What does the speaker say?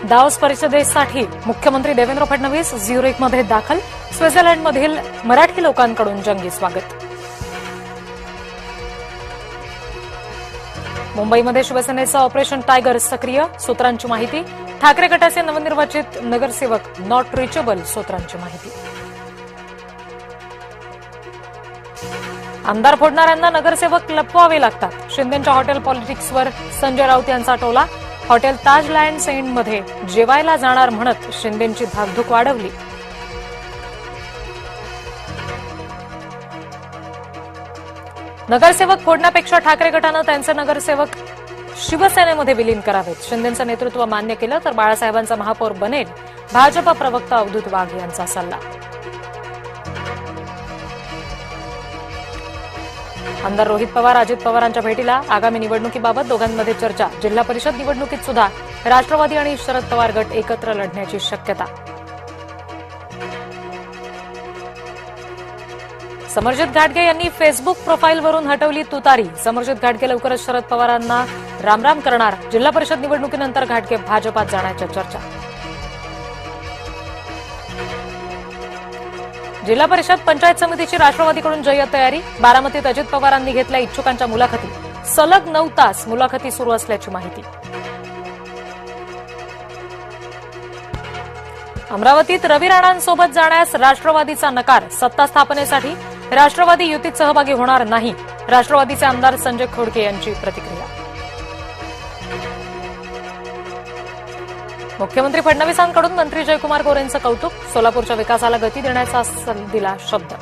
Davos परिषदेसाठी मुख्यमंत्री देवेंद्र फडणवीस झ्युरिकमध्ये दाखल. स्वित्झर्लंडमधील मराठी लोकांकडून जंगी स्वागत. मुंबईमध्ये शिवसेनेचं ऑपरेशन टायगर सक्रिय. सूत्रांची माहिती. ठाकरे गटाचे नवनिर्वाचित नगरसेवक नॉट रिचेबल. सूत्रांची माहिती. आमदार फोडणाऱ्यांना नगरसेवक लपवावे लागतात. शिंदेंच्या हॉटेल पॉलिटिक्सवर संजय राऊत यांचा टोला. हॉटेल ताज लँड सेंडमध्ये जेवायला जाणार म्हणत शिंदेंची धाकधूक वाढवली. नगरसेवक फोडण्यापेक्षा ठाकरे गटानं त्यांचे नगरसेवक शिवसेनेमध्ये विलीन करावेत. शिंदेंचं नेतृत्व मान्य केलं तर बाळासाहेबांचा महापौर बनेल. भाजप प्रवक्ता अवधूत वाघ यांचा सल्ला. आमदार रोहित पवार अजित पवारांच्या भेटीला. आगामी निवडणुकीबाबत दोघांमध्ये चर्चा. जिल्हा परिषद निवडणुकीत सुद्धा राष्ट्रवादी आणि शरद पवार गट एकत्र लढण्याची शक्यता. समरजित घाटगे यांनी फेसबुक प्रोफाईलवरून हटवली तुतारी. समरजित घाटगे लवकरच शरद पवारांना रामराम करणार. जिल्हा परिषद निवडणुकीनंतर घाटगे भाजपात जाण्याच्या चर्चा. जिल्हा परिषद पंचायत समितीची राष्ट्रवादीकडून जय्यत तयारी. बारामतीत अजित पवारांनी घेतल्या इच्छुकांच्या मुलाखती. सलग 9 तास मुलाखती सुरू असल्याची माहिती. अमरावतीत रवी राणांसोबत जाण्यास राष्ट्रवादीचा नकार. सत्ता स्थापनेसाठी राष्ट्रवादी युतीत सहभागी होणार नाही. राष्ट्रवादीचे आमदार संजय खोडके यांची प्रतिक्रिया. मुख्यमंत्री फडणवीसांकडून मंत्री जयकुमार गोरेंचं कौतुक. सोलापूरच्या विकासाला गती देण्याचा दिला शब्द.